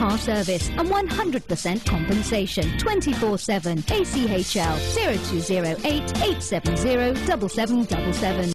car service and 100% compensation 24/7. ACHL 0208 870 7777.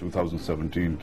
2017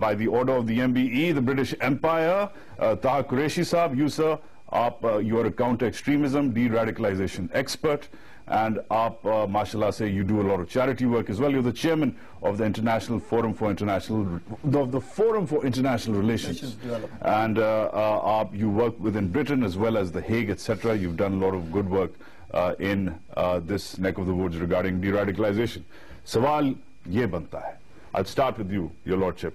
by the order of the MBE, the British Empire, Taha Qureshi Saab, you sir, you are a counter-extremism, de-radicalization expert, and mashallah say you do a lot of charity work as well. You're the chairman of the Forum for International Relations, and you work within Britain as well as The Hague, etc. You've done a lot of good work in this neck of the woods regarding de-radicalization. Sawal ye banta hai, I'll start with you, your lordship.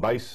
22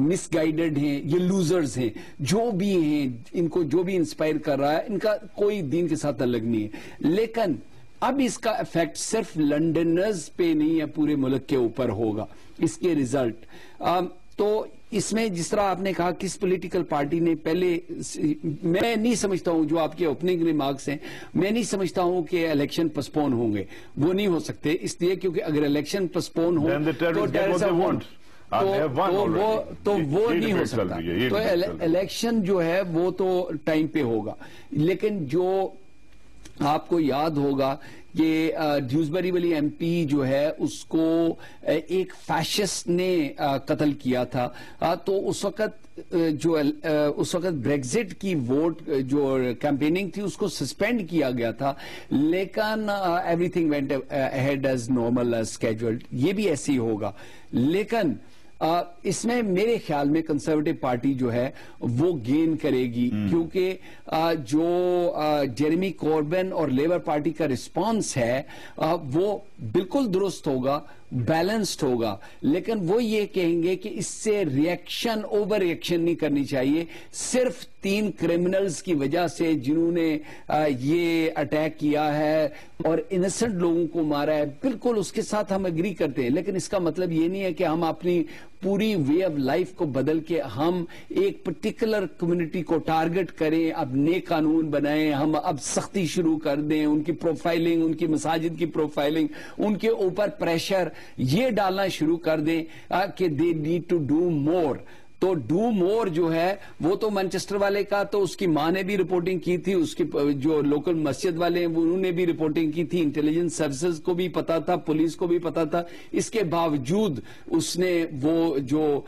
miss guided ہیں، یہ losers ہیں، جو بھی ہیں، ان کو جو بھی inspire کر رہا ہے، ان کا کوئی دین کے ساتھ تعلق نہیں ہے. لیکن اب اس کا افیکٹ صرف لنڈنرز پہ نہیں ہے، پورے ملک کے اوپر ہوگا اس کے ریزلٹ. تو اس میں جس طرح آپ نے کہا کس پولیٹیکل پارٹی نے پہلے، میں نہیں سمجھتا ہوں، جو آپ کے اوپننگ ریمارکس ہیں، میں نہیں سمجھتا ہوں کہ الیکشن پسپون ہوں گے. وہ نہیں ہو سکتے، اس لیے کیونکہ اگر الیکشن پسپون ہو تو وہ نہیں ہو سکتا. تو الیکشن جو ہے وہ تو ٹائم پہ ہوگا. لیکن جو آپ کو یاد ہوگا کہ ڈیوزبری والی ایم پی جو ہے اس کو ایک فیشسٹ نے قتل کیا تھا. تو اس وقت بریگزٹ کی ووٹ جو کیمپیننگ تھی اس کو سسپینڈ کیا گیا تھا، لیکن every thing went ahead as normal as scheduled. یہ بھی ایسے ہی ہوگا. لیکن اس میں میرے خیال میں کنسرویٹو پارٹی جو ہے وہ گین کرے گی، کیونکہ جو جیریمی کوربن اور لیبر پارٹی کا رسپانس ہے وہ بالکل درست ہوگا، بیلنسڈ ہوگا. لیکن وہ یہ کہیں گے کہ اس سے ریئیکشن، اوور ریئیکشن نہیں کرنی چاہیے. صرف 3 کرمنلز کی وجہ سے جنہوں نے یہ اٹیک کیا ہے اور انسنٹ لوگوں کو مارا ہے، بالکل اس کے ساتھ ہم اگری کرتے ہیں. لیکن اس کا مطلب یہ نہیں ہے کہ ہم اپنی پوری وے آف لائف کو بدل کے ہم ایک پرٹیکولر کمیونٹی کو ٹارگٹ کریں، اب نئے قانون بنائیں، ہم اب سختی شروع کر دیں، ان کی پروفائلنگ، ان کی مساجد کی پروفائلنگ، ان کے اوپر پریشر یہ ڈالنا شروع کر دیں کہ they need to do more. تو ڈو مور جو ہے وہ تو مانچسٹر والے کا تو اس کی ماں نے بھی رپورٹنگ کی تھی، اس کی جو لوکل مسجد والے ہیں انہوں نے بھی رپورٹنگ کی تھی، انٹیلیجنس سروسز کو بھی پتا تھا، پولیس کو بھی پتا تھا. اس کے باوجود اس نے وہ جو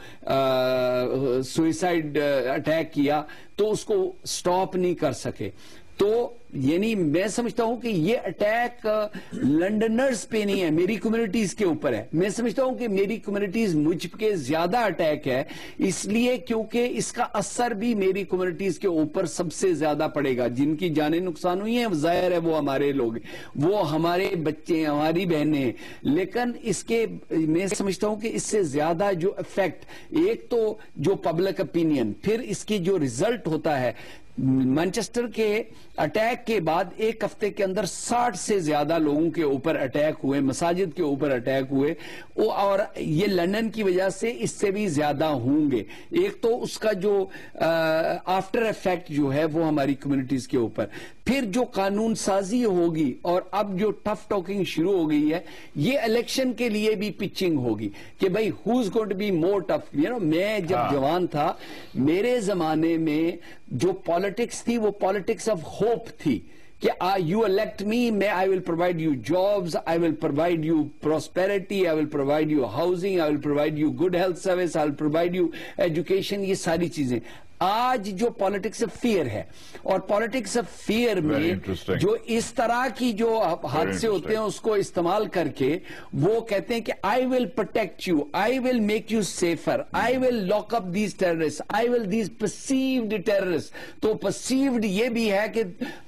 سوئسائڈ اٹیک کیا تو اس کو سٹاپ نہیں کر سکے. تو یعنی میں سمجھتا ہوں کہ یہ اٹیک لنڈنرز پہ نہیں ہے، میری کمیونٹیز کے اوپر ہے. میں سمجھتا ہوں کہ میری کمیونٹیز مجھ کے زیادہ اٹیک ہے، اس لیے کیونکہ اس کا اثر بھی میری کمیونٹیز کے اوپر سب سے زیادہ پڑے گا. جن کی جانیں نقصان ہوئی ہیں ظاہر ہے وہ ہمارے لوگ ہیں، وہ ہمارے بچے ہیں، ہماری بہنیں ہیں. لیکن اس کے میں سمجھتا ہوں کہ اس سے زیادہ جو افیکٹ، ایک تو جو پبلک اپینین، پھر اس کی جو ریزلٹ ہوتا ہے. مانچسٹر کے اٹیک کے بعد ایک ہفتے کے اندر 60 سے زیادہ لوگوں کے اوپر اٹیک ہوئے، مساجد کے اوپر اٹیک ہوئے، اور یہ لندن کی وجہ سے اس سے بھی زیادہ ہوں گے. ایک تو اس کا جو آفٹر افیکٹ جو ہے وہ ہماری کمیونٹیز کے اوپر، پھر جو قانون سازی ہوگی اور اب جو ٹف ٹاکنگ شروع ہو گئی ہے، یہ الیکشن کے لیے بھی پچنگ ہوگی کہ بھائی who's going to be more tough. میں جب جوان تھا میرے زمانے میں جو پالیٹکس تھی وہ پالیٹکس آف ہوپ تھی کہ you elect me, I will provide you jobs, I will provide you prosperity, I will provide you housing, I will provide you good health service, I will provide you education. یہ ساری چیزیں آج جو politics of fear ہے، اور politics of fear میں جو اس طرح کی جو حادثے ہوتے ہیں اس کو استعمال کر کے وہ کہتے ہیں کہ I will protect you, I will make you safer, I will lock up these terrorist, I will these pursued terrorist. تو پرسیوڈ یہ بھی ہے کہ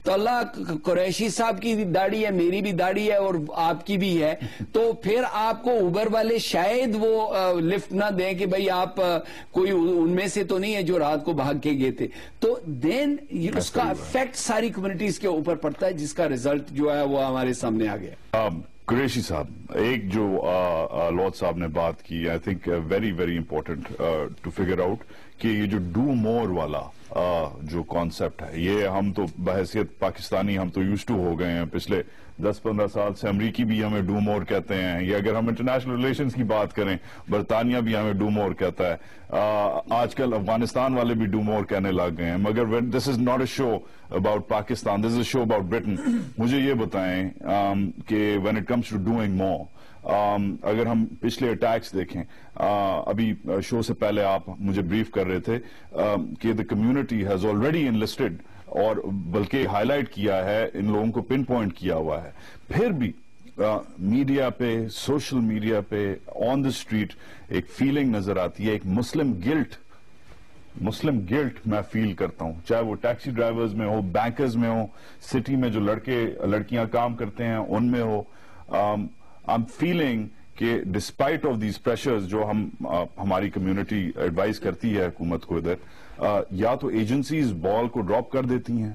اللہ قریشی صاحب کی داڑھی ہے، میری بھی داڑھی ہے اور آپ کی بھی ہے، تو پھر آپ کو اوبر والے شاید وہ لفٹ نہ دیں کہ بھئی آپ کوئی ان میں سے تو نہیں ہے جو رات کو بھاگ کے گئے تھے. تو دین اس کا افیکٹ ساری کمیونٹیز کے اوپر پڑتا ہے، جس کا ریزلٹ جو ہے وہ ہمارے سامنے آ گیا. قریشی صاحب، ایک جو لوت صاحب نے بات کی، I think very very important to figure out کہ یہ جو ڈو مور والا جو کانسیپٹ ہے، یہ ہم تو بحیثیت پاکستانی ہم تو یوز ٹو ہو گئے ہیں. پچھلے 10-15 سال سے امریکی بھی ہمیں ڈو مور کہتے ہیں، یا اگر ہم انٹرنیشنل ریلیشنز کی بات کریں برطانیہ بھی ہمیں ڈو مور کہتا ہے. آج کل افغانستان والے بھی ڈو مور کہنے لگ گئے ہیں. مگر this is not a show about Pakistan, this is a show about Britain. مجھے یہ بتائیں کہ when it comes to doing more, اگر ہم پچھلے اٹیکس دیکھیں، ابھی شو سے پہلے آپ مجھے بریف کر رہے تھے کہ the community has already enlisted، اور بلکہ ہائی لائٹ کیا ہے، ان لوگوں کو پن پوائنٹ کیا ہوا ہے. پھر بھی میڈیا پہ، سوشل میڈیا پہ، آن دا اسٹریٹ ایک فیلنگ نظر آتی ہے، ایک مسلم گلٹ میں فیل کرتا ہوں، چاہے وہ ٹیکسی ڈرائیورز میں ہو، بینکرز میں ہو، سٹی میں جو لڑکیاں کام کرتے ہیں ان میں ہو. I'm feeling کہ ڈسپائٹ آف دیز پریشرز جو ہماری کمیونٹی ایڈوائز کرتی ہے حکومت کو ادھر، یا تو ایجنسیز بال کو ڈراپ کر دیتی ہیں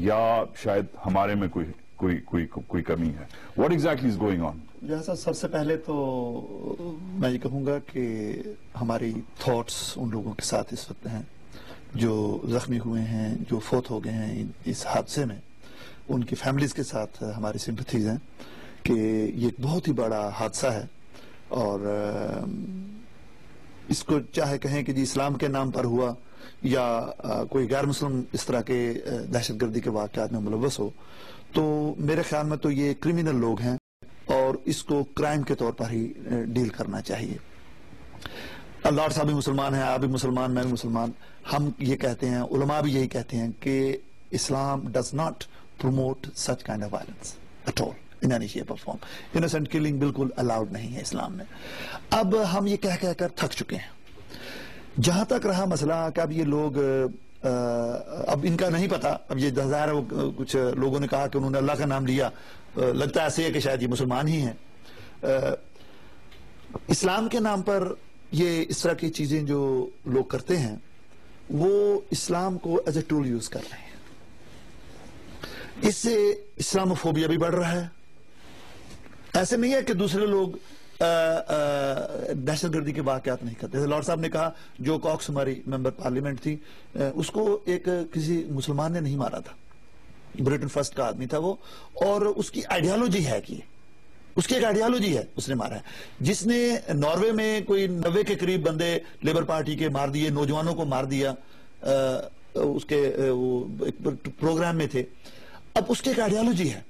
یا شاید ہمارے میں کوئی کمی ہے. What exactly is going on? جیسا سب سے پہلے تو میں یہ کہوں گا کہ ہماری تھاٹس ان لوگوں کے ساتھ اس وقت ہیں جو زخمی ہوئے ہیں، جو فوت ہو گئے ہیں اس حادثے میں. ان کی فیملیز کے ساتھ ہماری سمپتھیز ہیں کہ یہ ایک بہت ہی بڑا حادثہ ہے، اور اس کو چاہے کہیں کہ جی اسلام کے نام پر ہوا یا کوئی غیر مسلم اس طرح کے دہشت گردی کے واقعات میں ملوث ہو، تو میرے خیال میں تو یہ کرمنل لوگ ہیں اور اس کو کرائم کے طور پر ہی ڈیل کرنا چاہیے. لاڈ صاحب بھی مسلمان ہیں، آپ بھی مسلمان، میں بھی مسلمان. ہم یہ کہتے ہیں، علماء بھی یہی کہتے ہیں کہ Islam does not promote such kind of violence at all in any shape or form. Innocent killing بالکل الاؤڈ نہیں ہے اسلام میں. اب ہم یہ کہہ کر تھک چکے ہیں. جہاں تک رہا مسئلہ کہ اب یہ لوگ اب ان کا نہیں پتا، اب یہ ظاہر ہے کچھ لوگوں نے کہا کہ انہوں نے اللہ کا نام لیا، لگتا ہے ایسے ہے کہ شاید یہ مسلمان ہی ہیں. اسلام کے نام پر یہ اس طرح کی چیزیں جو لوگ کرتے ہیں وہ اسلام کو ایز اے ٹول یوز کر رہے ہیں. اس سے اسلاموفوبیا بھی بڑھ رہا ہے. ایسے نہیں ہے کہ دوسرے لوگ دہشت گردی کے واقعات نہیں کرتے. لاڈ صاحب نے کہا جو کاکس ہماری ممبر پارلیمنٹ تھی، اس کو ایک کسی مسلمان نے نہیں مارا تھا، بریٹن فرسٹ کا آدمی تھا وہ، اور اس کی آئیڈیالوجی ہے کہ اس کی ایک آئیڈیالوجی ہے، اس نے مارا ہے. جس نے ناروے میں کوئی 90 کے قریب بندے لیبر پارٹی کے مار دیے، نوجوانوں کو مار دیا، اس کے پروگرام میں تھے. اب اس کی ایک آئیڈیالوجی ہے،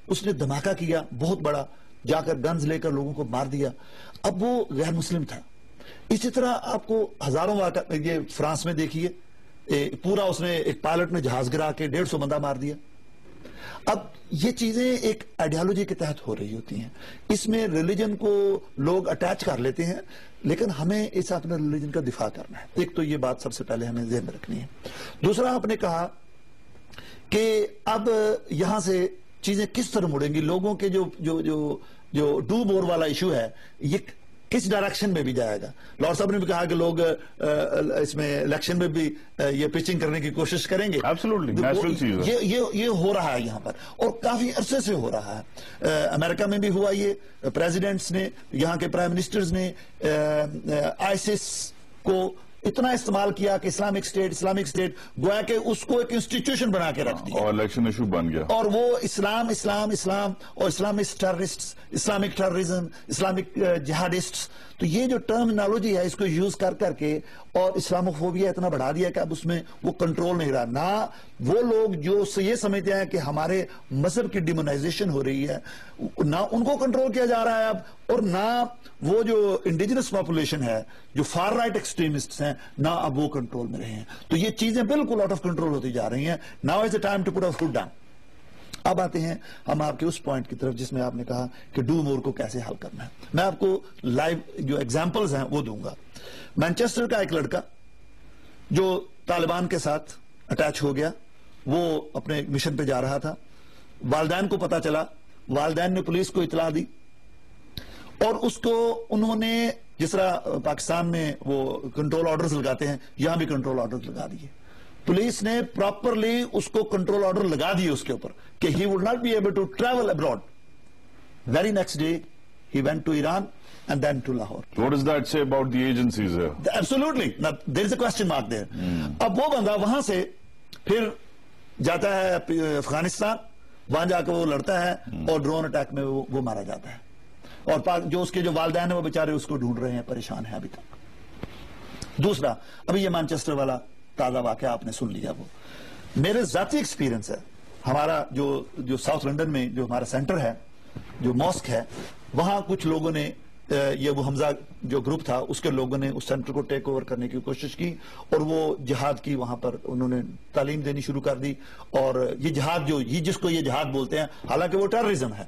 اس نے دھماکہ کیا بہت بڑا، جا کر گنز لے کر لوگوں کو مار دیا. اب وہ غیر مسلم تھا. اسی طرح آپ کو ہزاروں واقع، یہ فرانس میں دیکھیے، پورا اس نے ایک پائلٹ میں جہاز گرا کے 150 بندہ مار دیا. اب یہ چیزیں ایک آئیڈیالوجی کے تحت ہو رہی ہوتی ہیں. اس میں ریلیجن کو لوگ اٹیچ کر لیتے ہیں، لیکن ہمیں اس اپنے ریلیجن کا دفاع کرنا ہے. ایک تو یہ بات سب سے پہلے ہمیں ذہن میں رکھنی ہے. دوسرا آپ نے کہا کہ اب یہاں سے چیزیں کس طرح مڑیں گی. لوگوں کے جو ڈو مور والا ایشو ہے یہ کس ڈائریکشن میں بھی جائے گا. لاڈ صاحب نے بھی کہا کہ لوگ اس میں الیکشن میں بھی یہ پچنگ کرنے کی کوشش کریں گے. یہ ہو رہا ہے یہاں پر، اور کافی عرصے سے ہو رہا ہے. امریکہ میں بھی ہوا یہ. پریزیڈنٹس نے، یہاں کے پرائم منسٹرز نے آئیسس کو اتنا استعمال کیا کہ اسلامک اسٹیٹ گویا کہ اس کو ایک انسٹیٹیوشن بنا کے رکھ دیا، اور الیکشن ایشو بن گیا. اور وہ اسلام اور Islamic terrorist, Islamic terrorism, Islamic jihadist, تو یہ جو ٹرمینالوجی ہے اس کو یوز کر کے اور اسلاموفوبیا اتنا بڑھا دیا کہ اب اس میں وہ کنٹرول نہیں رہا. نہ وہ لوگ جو یہ سمجھتے ہیں کہ ہمارے مذہب کی ڈیمونائزیشن ہو رہی ہے، نہ ان کو کنٹرول کیا جا رہا ہے اب، اور نہ وہ جو انڈیجنس پاپولیشن ہے، جو فار رائٹ ایکسٹریمسٹس ہیں، نہ اب وہ کنٹرول میں رہے ہیں. تو یہ چیزیں بالکل آؤٹ آف کنٹرول ہوتی جا رہی ہیں. Now is a time to put our foot down. اب آتے ہیں ہم آپ کے اس پوائنٹ کی طرف جس میں آپ نے کہا کہ ڈو مور کو کیسے حل کرنا ہے. میں آپ کو لائیو جو ایگزامپلز ہیں وہ دوں گا. مینچسٹر کا ایک لڑکا جو طالبان کے ساتھ اٹیچ ہو گیا، وہ اپنے مشن پہ جا رہا تھا. والدین کو پتا چلا، والدین نے پولیس کو اطلاع دی، اور اس کو انہوں نے جس طرح پاکستان میں وہ کنٹرول آرڈرز لگاتے ہیں، یہاں بھی کنٹرول آرڈرز لگا دیے. پولیس نے پراپرلی اس کو کنٹرول آرڈر لگا دیے اس کے اوپر کہ he would not be able to travel abroad. Very next day he went to Iran and then to Lahore. What does that say about the agencies here? Absolutely. Now, there is a question mark there. اب وہ بندہ وہاں سے پھر جاتا ہے افغانستان، وہاں جا کے وہ لڑتا ہے اور ڈرون اٹیک میں وہ مارا جاتا ہے. اور جو اس کے جو والدین ہیں وہ بیچارے اس کو ڈھونڈ رہے ہیں، پریشان ہیں ابھی تک. دوسرا، ابھی یہ مانچسٹر والا تازہ واقعہ آپ نے سن لیا. وہ میرے ذاتی ایکسپیرینس ہے. ہمارا جو ساؤتھ لنڈن میں جو ہمارا سینٹر ہے، جو ماسک ہے، وہاں کچھ لوگوں نے یہ وہ حمزہ جو گروپ تھا اس کے لوگوں نے اس سینٹر کو ٹیک اوور کرنے کی کوشش کی، اور وہ جہاد کی وہاں پر انہوں نے تعلیم دینی شروع کر دی. اور یہ جہاد جس کو یہ جہاد بولتے ہیں، حالانکہ وہ ٹیررزم ہے،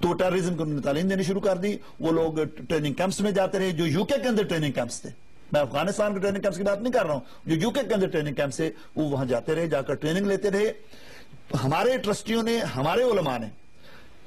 تو وہ ٹیررزم کو انہوں نے تعلیم دینی شروع کر دی. وہ لوگ ٹریننگ کیمپس میں جاتے رہے، جو یو کے اندر ٹریننگ کیمپس تھے. میں افغانستان کے ٹریننگ کیمپس کی بات نہیں کر رہا ہوں، جو یو کے اندر ٹریننگ کیمپ سے وہ وہاں جاتے رہے، جا کر ٹریننگ لیتے رہے. ہمارے ٹرسٹیوں نے، ہمارے علماء نے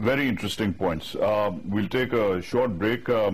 Very interesting points. We'll take a short break.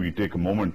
we take a moment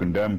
condemn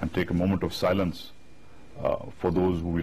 and take a moment of silence for those who we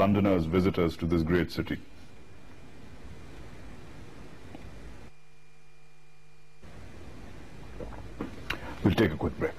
Londoners, visitors to this great city. We'll take a quick break.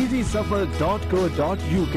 easysafar.co.uk।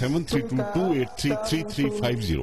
7322833350।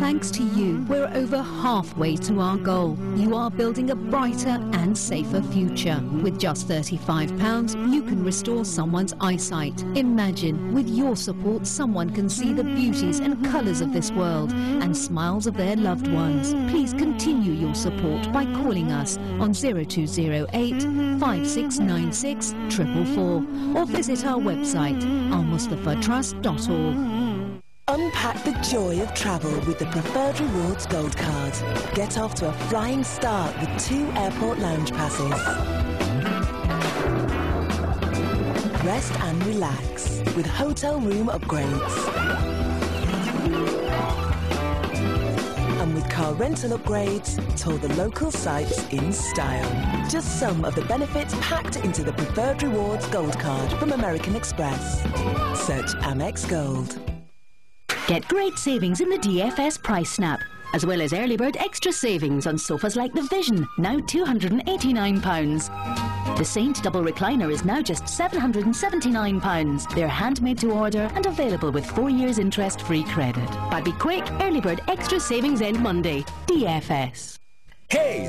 Thanks to you, we're over halfway to our goal. You are building a brighter and safer future. With just £35, you can restore someone's eyesight. Imagine, with your support, someone can see the beauties and colours of this world and smiles of their loved ones. Please continue your support by calling us on 0208 5696 444 or visit our website almustafatrust.org. Unpack the joy of travel with the Preferred Rewards Gold Card. Get off to a flying start with 2 airport lounge passes. Rest and relax with hotel room upgrades. And with car rental upgrades, tour the local sites in style. Just some of the benefits packed into the Preferred Rewards Gold Card from American Express. Search Amex Gold. Get great savings in the DFS Price Snap, as well as early bird extra savings on sofas like the Vision, now £289. The Saint double recliner is now just £779. They're handmade to order and available with 4 years interest-free credit. But be quick, early bird extra savings end Monday. DFS. Hey,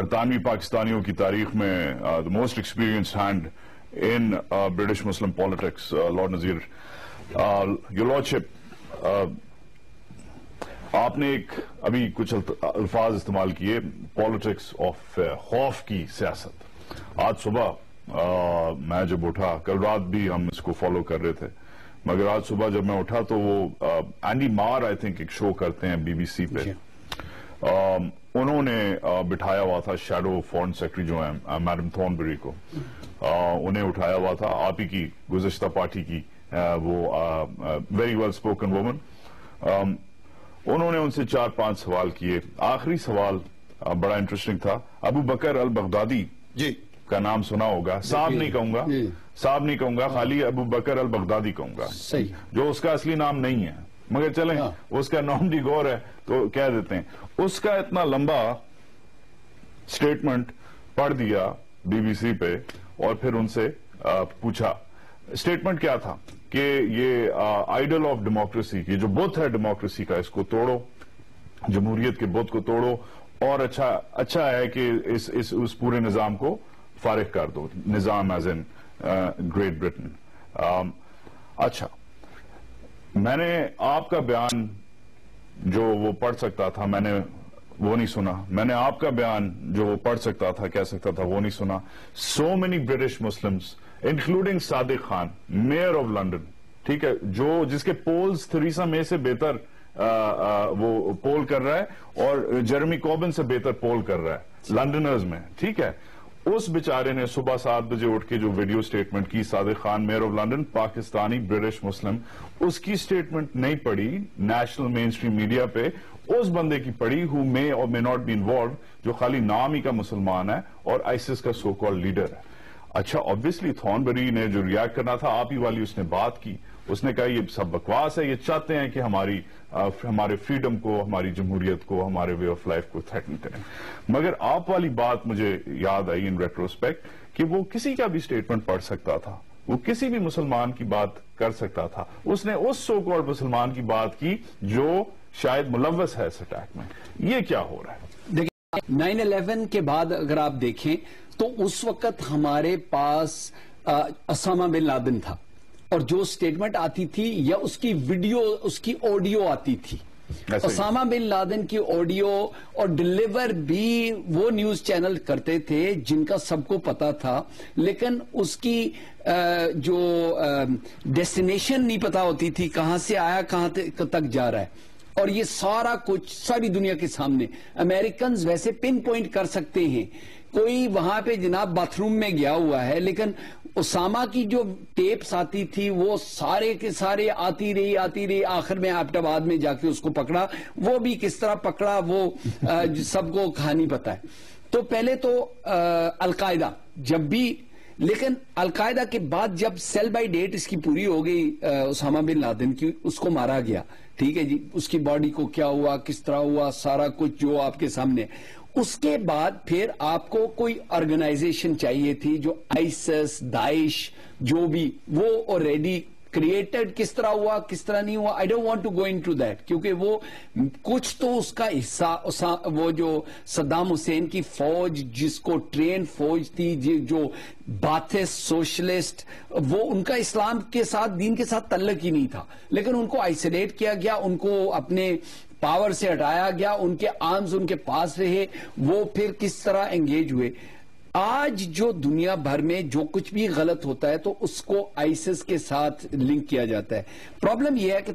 برطانوی پاکستانیوں کی تاریخ میں the most experienced hand in British Muslim politics, Lord Nazir. Your Lordship, آپ نے ایک ابھی کچھ الفاظ استعمال کیے پالیٹکس آف خوف کی سیاست. آج صبح میں جب اٹھا, کل رات بھی ہم اس کو فالو کر رہے تھے, مگر آج صبح جب میں اٹھا تو وہ اینڈی مار آئی تھنک ایک شو کرتے ہیں BBC پہ, انہوں نے بٹھایا ہوا تھا شیڈو فورن سیکرٹری جو ہیں میڈم تھورنبری کو, انہیں اٹھایا ہوا تھا آپ ہی کی گزشتہ پارٹی کی وہ ویری ویل اسپوکن وومن. انہوں نے ان سے 4-5 سوال کیے. آخری سوال بڑا انٹرسٹنگ تھا. ابو بکر البغدادی جی کا نام سنا ہوگا, صاحب نہیں کہوں گا, صاحب نہیں کہوں گا, خالی ابو بکر البغدادی کہوں گا, جو اس کا اصلی نام نہیں ہے, مگر چلیں اس کا نام دی گور ہے تو کہہ دیتے ہیں. اس کا اتنا لمبا سٹیٹمنٹ پڑھ دیا BBC پہ اور پھر ان سے پوچھا سٹیٹمنٹ کیا تھا کہ یہ آئیڈل آف ڈیموکریسی کی جو بت ہے ڈیموکریسی کا, اس کو توڑو, جمہوریت کے بت کو توڑو, اور اچھا ہے کہ اس پورے نظام کو فارغ کر دو, نظام ایز ان گریٹ برٹن. اچھا, میں نے آپ کا بیان جو وہ پڑھ سکتا تھا میں نے وہ نہیں سنا, میں نے آپ کا بیان جو وہ پڑھ سکتا تھا کہہ سکتا تھا وہ نہیں سنا. So many British Muslims including Sadiq Khan, mayor of London, ٹھیک ہے, جس کے پولز تھریسا مے سے بہتر وہ پول کر رہا ہے اور جیرمی کوربن سے بہتر پول کر رہا ہے لنڈنرز میں, ٹھیک ہے. اس بیچارے نے صبح 7 بجے اٹھ کے جو ویڈیو سٹیٹمنٹ کی, Sadiq Khan mayor of London, Pakistani British Muslim, اس کی سٹیٹمنٹ نہیں پڑھی نیشنل مین اسٹریم میڈیا پہ, اس بندے کی پڑھی who may or may not be involved, جو خالی نام ہی کا مسلمان ہے اور آئسس کا سو کال لیڈر ہے. اچھا, obviously تھورنبری نے جو ریاکٹ کرنا تھا آپ ہی والی اس نے بات کی, اس نے کہا یہ سب بکواس ہے, یہ چاہتے ہیں کہ ہمارے فریڈم کو, ہماری جمہوریت کو, ہمارے وے آف لائف کو تھریٹن کریں. مگر آپ والی بات مجھے یاد آئی ان ریٹروسپیکٹ کہ وہ کسی کا بھی سٹیٹمنٹ پڑھ سکتا تھا, وہ کسی بھی مسلمان کی بات کر سکتا تھا. اس نے اس سو کالڈ مسلمان کی بات کی جو شاید ملوث ہے اس اٹیک میں. یہ کیا ہو رہا ہے؟ دیکھیں 9/11 کے بعد اگر آپ دیکھیں تو اس وقت ہمارے پاس اسامہ بن لادن تھا, اور جو سٹیٹمنٹ آتی تھی یا اس کی ویڈیو, اس کی آڈیو آتی تھی, اسامہ بن لادن کی آڈیو, اور ڈیلیور بھی وہ نیوز چینل کرتے تھے جن کا سب کو پتا تھا, لیکن اس کی جو ڈیسٹینیشن نہیں پتا ہوتی تھی, کہاں سے آیا کہاں تک جا رہا ہے. اور یہ سارا کچھ ساری دنیا کے سامنے, امریکنز ویسے پن پوائنٹ کر سکتے ہیں, کوئی وہاں پہ جناب باتھ روم میں گیا ہوا ہے, لیکن اسامہ کی جو ٹیپس آتی تھی وہ سارے کے سارے آتی رہی, آخر میں ایبٹ آباد میں جا کے اس کو پکڑا. وہ بھی کس طرح پکڑا وہ سب کو کہانی پتا ہے. تو پہلے تو القاعدہ جب بھی, لیکن القاعدہ کے بعد جب سیل بائی ڈیٹ اس کی پوری ہو گئی اسامہ بن لادن کی, اس کو مارا گیا, ٹھیک ہے جی, اس کی باڈی کو کیا ہوا, کس طرح ہوا, سارا کچھ جو آپ کے سامنے. اس کے بعد پھر آپ کو کوئی آرگنائزیشن چاہیے تھی جو آئسس, داعش, جو بھی وہ آلریڈی کریٹڈ, کس طرح ہوا کس طرح نہیں ہوا, I don't want to go into that, کیونکہ وہ کچھ تو اس کا حصہ, وہ جو صدام حسین کی فوج جس کو ٹرین فوج تھی, جو باتھس سوشلسٹ, وہ ان کا اسلام کے ساتھ, دین کے ساتھ تعلق ہی نہیں تھا, لیکن ان کو آئسولیٹ کیا گیا, ان کو اپنے پاور سے ہٹایا گیا, ان کے آرمز ان کے پاس رہے, وہ پھر کس طرح انگیج ہوئے. آج جو دنیا بھر میں جو کچھ بھی غلط ہوتا ہے تو اس کو آئسس کے ساتھ لنک کیا جاتا ہے. پرابلم یہ ہے کہ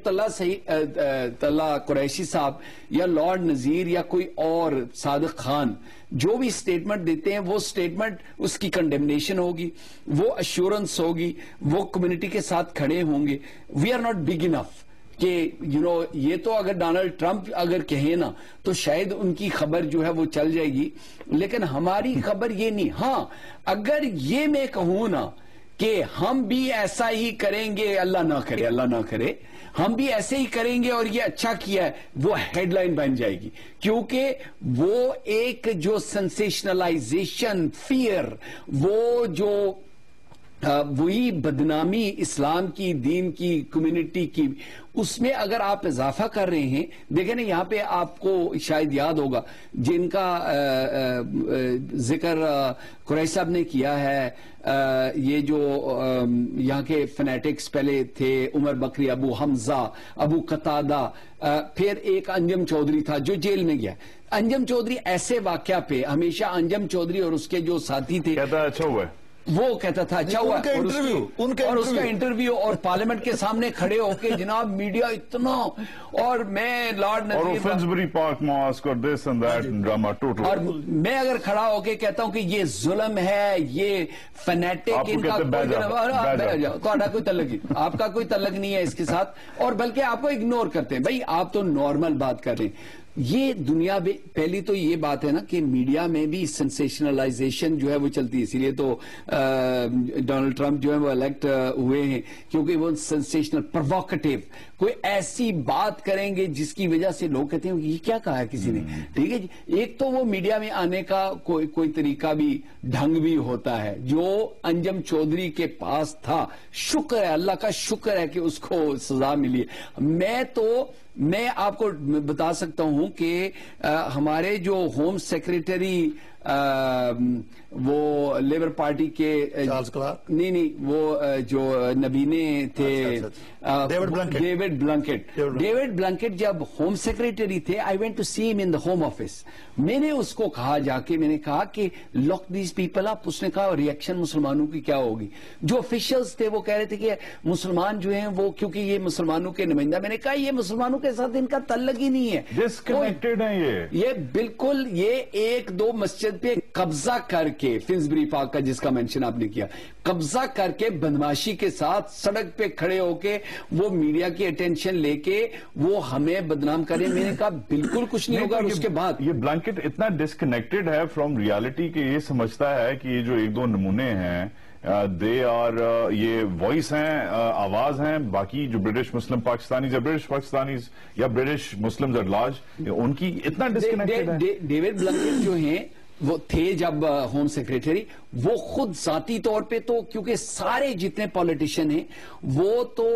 طلحہ قریشی صاحب یا لارڈ نذیر یا کوئی اور صادق خان جو بھی سٹیٹمنٹ دیتے ہیں, وہ سٹیٹمنٹ اس کی کنڈیمنیشن ہوگی, وہ ایشورنس ہوگی, وہ کمیونٹی کے ساتھ کھڑے ہوں گے. We are not big enough کہ یہ تو اگر ڈونلڈ ٹرمپ اگر کہیں نا تو شاید ان کی خبر جو ہے وہ چل جائے گی, لیکن ہماری خبر یہ نہیں. ہاں, اگر یہ میں کہوں نا کہ ہم بھی ایسا ہی کریں گے, اللہ نہ کرے, ہم بھی ایسے ہی کریں گے اور یہ اچھا کیا ہے, وہ ہیڈ لائن بن جائے گی, کیونکہ وہ ایک جو سنسیشنلائزیشن, فیئر, وہ جو وہی بدنامی اسلام کی, دین کی, کمیونٹی کی, اس میں اگر آپ اضافہ کر رہے ہیں. دیکھیں نا یہاں پہ آپ کو شاید یاد ہوگا جن کا ذکر قریشی صاحب نے کیا ہے, یہ جو یہاں کے فنیٹکس پہلے تھے, عمر بکری, ابو حمزہ, ابو قتادہ, پھر ایک انجم چودھری تھا جو جیل میں گیا. انجم چودھری ایسے واقعہ پہ ہمیشہ انجم چودھری اور اس کے جو ساتھی تھے کہتا ہے اچھا ہوا ہے, وہ کہتا تھا اچھا ہوا, اور اس کا انٹرویو اور پارلیمنٹ کے سامنے کھڑے ہو کے جناب میڈیا اتنا, اور میں لارڈ اور میں اگر کھڑا ہو کے کہتا ہوں کہ یہ ظلم ہے, یہ فنیٹک, ان کا کوئی تعلق نہیں, آپ کا کوئی تعلق نہیں ہے اس کے ساتھ, اور بلکہ آپ کو اگنور کرتے ہیں. بھائی آپ تو نارمل بات کر رہے ہیں. یہ دنیا میں پہلی تو یہ بات ہے نا کہ میڈیا میں بھی سینسیشنلائزیشن جو ہے وہ چلتی ہے, اسی لیے تو ڈونلڈ ٹرمپ جو ہے وہ الیکٹ ہوئے ہیں, کیونکہ وہ سینسیشنل, پرووکیٹو, کوئی ایسی بات کریں گے جس کی وجہ سے لوگ کہتے ہیں یہ کیا کہا ہے کسی نے. ٹھیک ہے جی, ایک تو وہ میڈیا میں آنے کا کوئی طریقہ بھی, ڈھنگ بھی ہوتا ہے جو انجم چودھری کے پاس تھا. شکر ہے, اللہ کا شکر ہے کہ اس کو سزا ملی. میں آپ کو بتا سکتا ہوں کہ ہمارے جو ہوم سیکریٹری وہ لیبر پارٹی کے نہیں وہ جو نبینے تھے, ڈیوڈ بلنکٹ جب ہوم سیکریٹری تھے, آئی وینٹ ٹو سی ہم ان دا ہوم آفس. میں نے اس کو کہا جا کے, میں نے کہا کہ لاک دیز پیپل اپ. اس نے کہا ریئیکشن مسلمانوں کی کیا ہوگی. جو آفیشلز تھے وہ کہہ رہے تھے کہ مسلمان جو ہیں وہ کیونکہ یہ مسلمانوں کے نمائندہ. میں نے کہا یہ مسلمانوں کے ساتھ ان کا تعلق ہی نہیں ہے, ڈسکنیکٹڈ ہیں یہ بالکل. یہ ایک دو مسجد پہ قبضہ کر کے, فنسبری پارک کا جس کا مینشن آپ نے کیا, قبضہ کر کے بدماشی کے ساتھ سڑک پہ کھڑے ہو کے وہ میڈیا کی اٹینشن لے کے وہ ہمیں بدنام کریں. میں نے کہا بالکل کچھ نہیں ہوگا. اس کے بعد یہ بلینکٹ اتنا ڈسکنیکٹڈ ہے فرام ریالٹی کہ یہ سمجھتا ہے کہ یہ جو ایک دو نمونے ہیں دے آر, یہ وائس ہیں, آواز ہیں, باقی جو برٹش مسلم پاکستانیز یا برٹش پاکستانیز یا برٹش مسلمز ایٹ لارج, ان کی اتنا ڈسکنیکٹڈ ہے. ڈیوڈ بلنکٹ جو ہیں وہ تھے جب ہوم سیکریٹری, وہ خود ذاتی طور پہ تو کیونکہ سارے جتنے پولیٹیشین ہیں وہ تو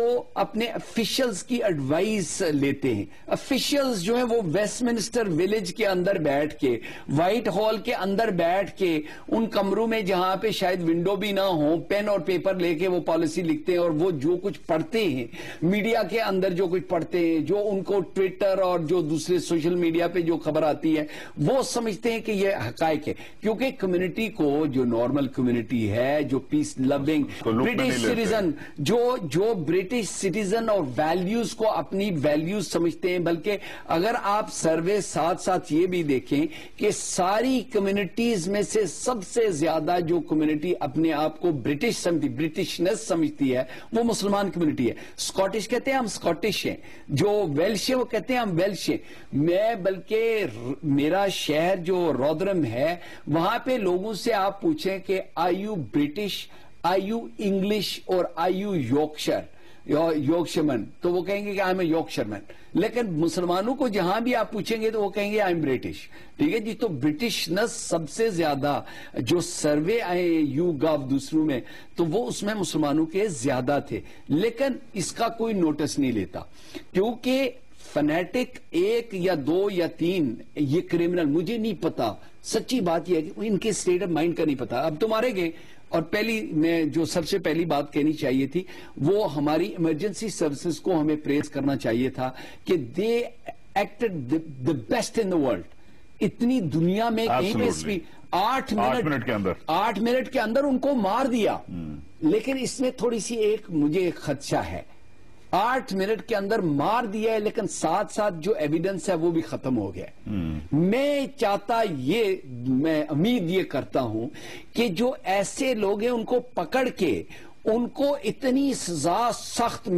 اپنے افیشلز کی ایڈوائز لیتے ہیں. افیشلز جو ہیں وہ ویسٹ منسٹر ولیج کے اندر بیٹھ کے, وائٹ ہال کے اندر بیٹھ کے, ان کمروں میں جہاں پہ شاید ونڈو بھی نہ ہو, پین اور پیپر لے کے وہ پالیسی لکھتے ہیں, اور وہ جو کچھ پڑھتے ہیں میڈیا کے اندر, جو کچھ پڑھتے ہیں, جو ان کو ٹویٹر اور جو دوسرے سوشل میڈیا پہ جو خبر آتی ہے وہ سمجھتے ہیں کہ یہ حقائق ہے. کیونکہ کمیونٹی کو, جو نارمل کمیونٹی ہے, جو پیس لونگ برٹش سٹیزن, جو برٹش سٹیزن اور ویلیوز کو اپنی ویلیوز سمجھتے ہیں. بلکہ اگر آپ سروے ساتھ ساتھ یہ بھی دیکھیں کہ ساری کمیونٹیز میں سے سب سے زیادہ جو کمیونٹی اپنے آپ کو برٹش سمجھتی, برٹشنس سمجھتی ہے, وہ مسلمان کمیونٹی ہے. اسکاٹش کہتے ہیں ہم اسکاٹش ہیں, جو ویلش ہے وہ کہتے ہیں ہم ویلش ہیں. میں بلکہ میرا شہر جو رودرم ہے وہاں پہ لوگوں سے آپ پوچھیں کہ are you British, are you English, اور آر یو یورکشرمن, تو وہ کہیں گے کہ آئی ایم اے یورکشرمن. لیکن مسلمانوں کو جہاں بھی آپ پوچھیں گے تو وہ کہیں گے آئی ایم برٹش. ٹھیک ہے جی, تو برٹشنس سب سے زیادہ جو سروے آئے یو گاو دوسروں میں, تو وہ اس میں مسلمانوں کے زیادہ تھے. لیکن اس کا کوئی نوٹس نہیں لیتا, کیونکہ فنیٹک ایک یا دو یا تین یہ کرمنل, مجھے نہیں پتا, سچی بات یہ ہے کہ ان کے سٹیٹ آف مائنڈ کا نہیں پتا. اب تمہارے گئے, اور پہلی میں جو سب سے پہلی بات کہنی چاہیے تھی وہ ہماری ایمرجنسی سروسز کو ہمیں پریز کرنا چاہیے تھا کہ they acted the best in the world. اتنی دنیا میں کہیں پہ 8 منٹ کے اندر ان کو مار دیا. لیکن اس میں تھوڑی سی ایک مجھے خدشہ ہے, 8 منٹ کے اندر مار دیا ہے لیکن ساتھ ساتھ جو ایویڈنس ہے وہ بھی ختم ہو گیا. میں چاہتا میں امید یہ کرتا ہوں کہ جو ایسے لوگ ہیں ان کو پکڑ کے ان کو اتنی سزا سخت,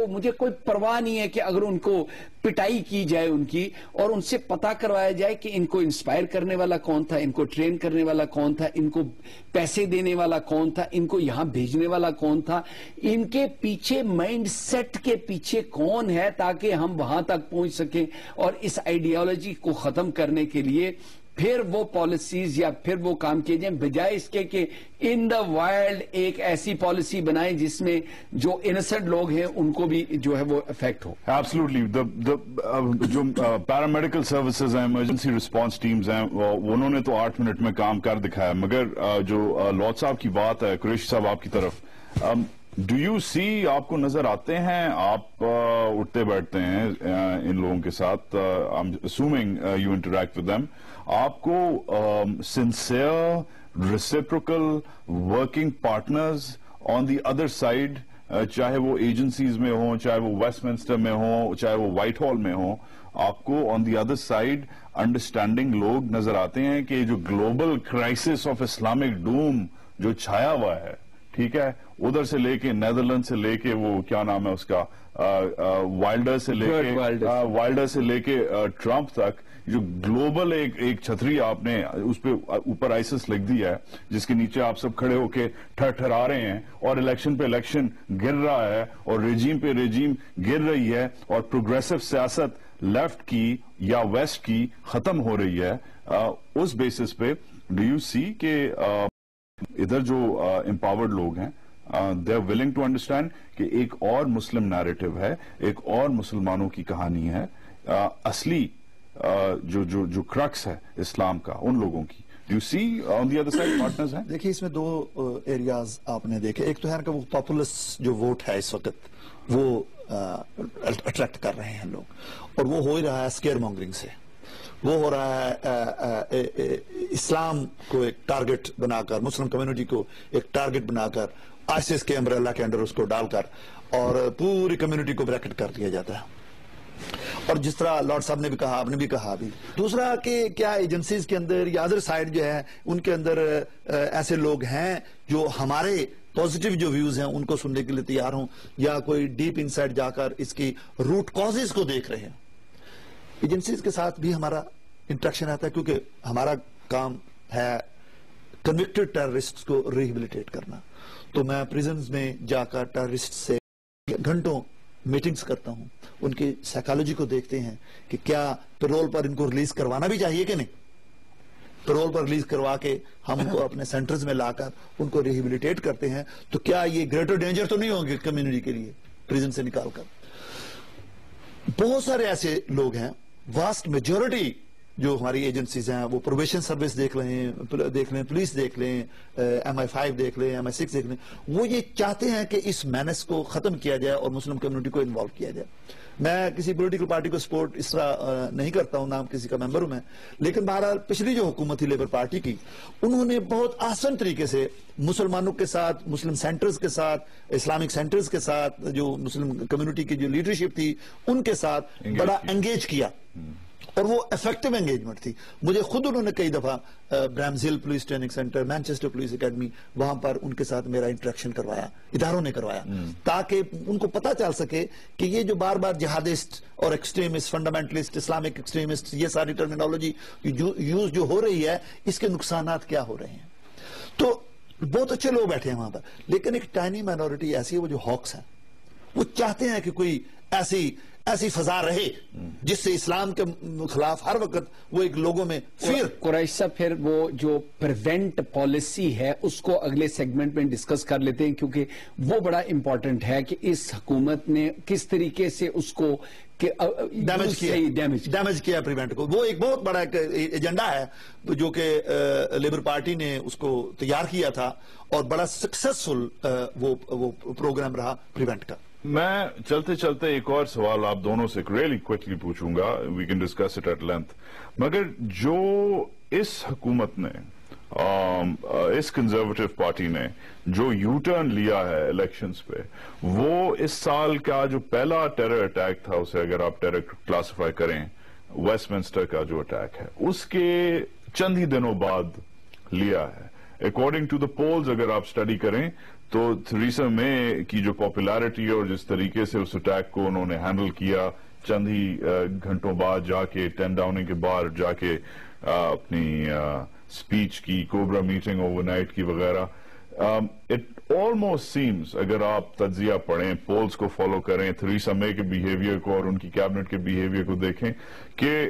مجھے کوئی پرواہ نہیں ہے کہ اگر ان کو پٹائی کی جائے ان کی, اور ان سے پتا کروایا جائے کہ ان کو انسپائر کرنے والا کون تھا, ان کو ٹرین کرنے والا کون تھا, ان کو پیسے دینے والا کون تھا, ان کو یہاں بھیجنے والا کون تھا, ان کے پیچھے مائنڈ سیٹ کے پیچھے کون ہے, تاکہ ہم وہاں تک پہنچ سکیں. اور اس آئیڈیالوجی کو ختم کرنے کے لیے پھر وہ پالیسیز یا پھر وہ کام کیے جائیں بجائے اس کے کہ ان دا وائلڈ ایک ایسی پالیسی بنائیں جس میں جو انسنٹ لوگ ہیں ان کو بھی جو ہے وہ افیکٹ ہو. ایبسلوٹلی. جو پیرامیڈیکل سروسز ہیں, ایمرجنسی رسپانس ٹیمز ہیں, انہوں نے تو 8 منٹ میں کام کر دکھایا, مگر جو لوٹ صاحب کی بات ہے, قریشی صاحب آپ کی طرف, ڈو یو سی, آپ کو نظر آتے ہیں, آپ اٹھتے بیٹھتے ہیں ان لوگوں کے ساتھ, assuming you interact with them, آپ کو sincere, reciprocal working partners on the other side, چاہے وہ ایجنسیز میں ہوں, چاہے وہ ویسٹ منسٹر میں ہوں, چاہے وہ وائٹ ہال میں ہوں, آپ کو on the other side understanding لوگ نظر آتے ہیں کہ جو گلوبل کرائسس آف اسلامک ڈوم جو چھایا ہوا ہے, ٹھیک ہے, ادھر سے لے کے نیدرلینڈ سے لے کے وہ کیا نام ہے اس کا, وائلڈر سے لے کے ٹرمپ تک, جو گلوبل ایک چھتری آپ نے اس پہ اوپر آئسس لکھ دی ہے, جس کے نیچے آپ سب کھڑے ہو کے ٹھٹھرا رہے ہیں, اور الیکشن پہ الیکشن گر رہا ہے, اور ریجیم پہ ریجیم گر رہی ہے, اور پروگریسو سیاست لیفٹ کی یا ویسٹ کی ختم ہو رہی ہے. اس بیسس پہ ڈو یو سی کہ ادھر جو امپاورڈ لوگ ہیں, they are willing to understand کہ ایک اور مسلم نیریٹو ہے, ایک اور مسلمانوں کی کہانی ہے, اصلی جو کرکس ہے اسلام کا ان لوگوں کی. Do you see on the other side partners ہیں؟ دیکھیں اس میں 2 ایریاز آپ نے دیکھے. ایک تو ہے کہ وہ پاپولس جو ووٹ ہے اس وقت وہ اٹریکٹ کر رہے ہیں لوگ, اور وہ ہو ہی رہا ہے سکیئر مونگرنگ سے, وہ ہو رہا ہے اسلام کو ایک ٹارگٹ بنا کر, مسلم کمیونٹی کو ایک ٹارگٹ بنا کر, آئسس کے امبریلا کے اندر اس کو ڈال کر, اور پوری کمیونٹی کو بریکٹ کر دیا جاتا ہے. اور جس طرح لارڈ صاحب نے بھی کہا, آپ نے بھی کہا بھی, دوسرا کہ کیا ایجنسیز کے اندر یا ادر سائڈ جو ہے ان کے اندر ایسے لوگ ہیں جو ہمارے پازیٹیو جو ویوز ہیں ان کو سننے کے لیے تیار ہوں, یا کوئی ڈیپ انسائڈ جا کر اس کی روٹ کازز کو دیکھ رہے ہیں. ایجنسیز کے ساتھ بھی ہمارا انٹریکشن آتا ہے, کیونکہ ہمارا کام ہے کنوکٹڈ ٹیررسٹ کو ریہیبلیٹیٹ کرنا. تو میں پریزنز میں جا کر ٹیررسٹ سے گھنٹوں میٹنگز کرتا ہوں, ان کی سائیکالوجی کو دیکھتے ہیں کہ کیا پیرول پر ان کو ریلیز کروانا بھی چاہیے کہ نہیں. پیرول پر ریلیز کروا کے ہم ان کو اپنے سینٹرز میں لا کر ان کو ریہیبلیٹیٹ کرتے ہیں, تو کیا یہ گریٹر ڈینجر تو نہیں ہوں گے کمیونٹی کے لیے پریزن سے نکال کر. بہت سارے ایسے لوگ ہیں, واسٹ میجورٹی جو ہماری ایجنسیز ہیں, وہ پروبیشن سروس دیکھ لیں, پولیس دیکھ لیں, MI5 دیکھ لیں, MI6 دیکھ لیں, وہ یہ چاہتے ہیں کہ اس مینس کو ختم کیا جائے اور مسلم کمیونٹی کو انوالو کیا جائے. میں کسی پولیٹیکل پارٹی کو سپورٹ اس طرح نہیں کرتا ہوں, نام کسی کا ممبر ہوں میں, لیکن بہرحال پچھلی جو حکومت تھی لیبر پارٹی کی, انہوں نے بہت آسان طریقے سے مسلمانوں کے ساتھ, مسلم سینٹرز کے ساتھ, اسلامک سینٹرز کے ساتھ, جو مسلم کمیونٹی کی جو لیڈرشپ تھی ان کے ساتھ بڑا انگیج کیا, اور وہ ایفیکٹو انگیجمنٹ تھی. مجھے خود انہوں نے کئی دفعہ برامز ہل police training centre, Manchester police academy, وہاں پر ان کے ساتھ میرا انٹریکشن کروایا, اداروں نے کروایا, تاکہ ان کو پتا چل سکے کہ یہ جو بار بار جہادسٹ اور ایکسٹریمسٹ, فنڈامنٹلسٹ, اسلامک ایکسٹریمسٹ, یہ ساری ٹرمینالوجی یوز جو ہو رہی ہے, اس کے نقصانات کیا ہو رہے ہیں. تو بہت اچھے لوگ بیٹھے ہیں وہاں پر, لیکن ایک ٹائنی مائنورٹی ایسی ہے, وہ جو ہاکس ہیں, وہ چاہتے ہیں کہ کوئی ایسی فضا رہے جس سے اسلام کے خلاف ہر وقت وہ ایک لوگوں میں فیر. قریشی صاحب, پھر وہ جو پریونٹ پالیسی ہے اس کو اگلے سیگمنٹ میں ڈسکس کر لیتے ہیں, کیونکہ وہ بڑا امپورٹنٹ ہے کہ اس حکومت نے کس طریقے سے اس کو ڈیمیج کیا پریونٹ کو. وہ ایک بہت بڑا ایجنڈا ہے جو کہ لیبر پارٹی نے اس کو تیار کیا تھا, اور بڑا سکسیسفل وہ پروگرام رہا پریونٹ کا. میں چلتے چلتے ایک اور سوال آپ دونوں سے ریلی کوئکلی پوچھوں گا, we can discuss it at length, مگر جو اس حکومت نے, اس کنزرویٹو پارٹی نے جو یو ٹرن لیا ہے الیکشنز پہ, وہ اس سال کا جو پہلا ٹیرر اٹیک تھا, اسے اگر آپ ٹیرر کلاسیفائی کریں, ویسٹ منسٹر کا جو اٹیک ہے, اس کے چند ہی دنوں بعد لیا ہے. اکارڈنگ ٹو دا پولز اگر آپ اسٹڈی کریں تو تھریسا مے کی جو پاپولیرٹی اور جس طریقے سے اس اٹیک کو انہوں نے ہینڈل کیا, چند ہی گھنٹوں بعد جا کے 10 ڈاؤننگ کے بعد جا کے اپنی سپیچ کی, کوبرا میٹنگ اوور نائٹ کی وغیرہ, اٹ آلموسٹ سیمز, اگر آپ تجزیہ پڑھیں, پولز کو فالو کریں, تھریسا مے کے بیہیویئر کو اور ان کی کیبنٹ کے بیہیویئر کو دیکھیں, کہ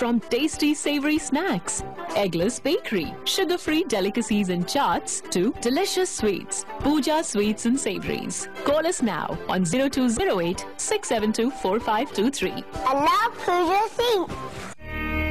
From tasty savory snacks, eggless bakery, sugar-free delicacies and chaats to delicious sweets, Pooja Sweets and Savories. Call us now on 0208-672-4523. I love Pooja Sweets.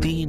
3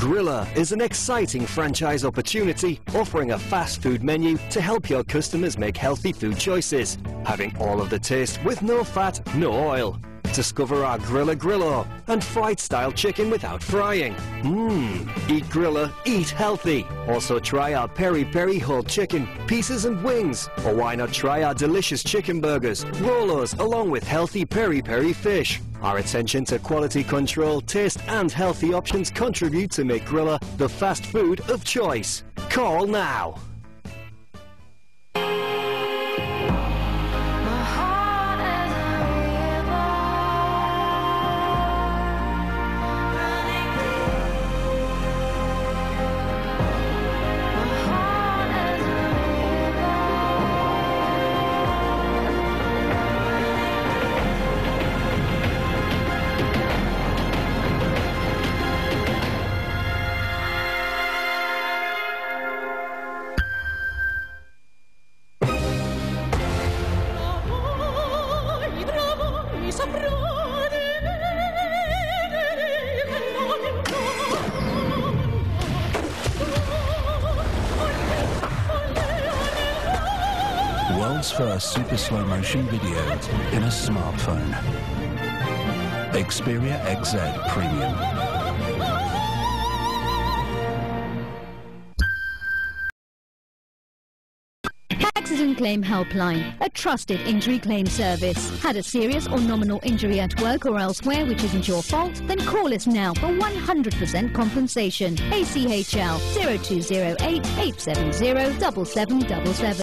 Grilla is an exciting franchise opportunity offering a fast food menu to help your customers make healthy food choices, having all of the taste with no fat, no oil. Discover our Grilla Grillo and fried style chicken without frying. Eat Grilla, eat healthy. Also try our peri peri whole chicken, pieces and wings. Or why not try our delicious chicken burgers, rolos along with healthy peri peri fish. Our attention to quality control, taste and healthy options contribute to make Grilla the fast food of choice. Call now. World's first super slow motion video in a smartphone. Xperia XZ Premium. Accident Claim Helpline, a trusted injury claim service. Had a serious or nominal injury at work or elsewhere which isn't your fault? Then call us now for 100% compensation. ACHL 0208 870 7777.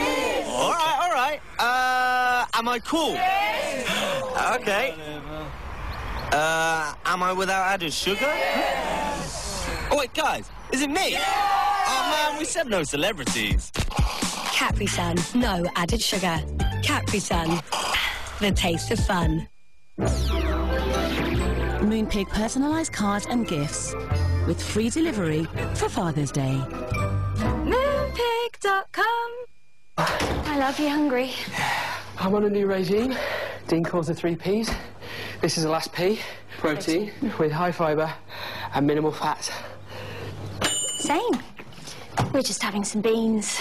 All right. Am I cool? Okay. Am I without added sugar? Oh wait, guys, is it me? Oh man, we said no celebrities. Capri Sun, no added sugar. Capri Sun, the taste of fun. Moonpig personalised cards and gifts with free delivery for Father's Day. Moonpig.com. I love you, hungry. I'm on a new regime. Dean calls the 3 Ps. This is the last P. Protein with high fibre and minimal fat. Same. We're just having some beans.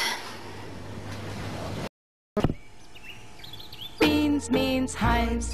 Beans means hives.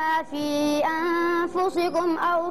ما في أنفسكم أو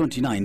29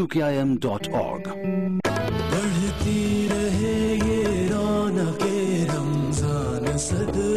ukIM.org.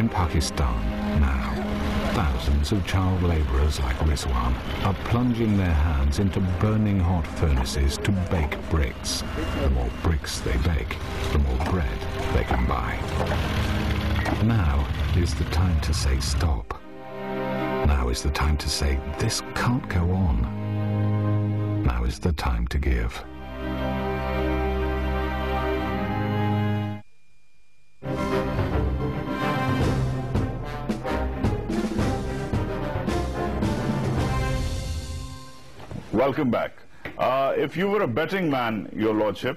In Pakistan now, thousands of child labourers like Rizwan are plunging their hands into burning hot furnaces to bake bricks. The more bricks they bake, the more bread they can buy. Now is the time to say stop. Now is the time to say this can't go on. Now is the time to give. Welcome back. If you were a betting man, Your Lordship,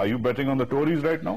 are you betting on the Tories right now?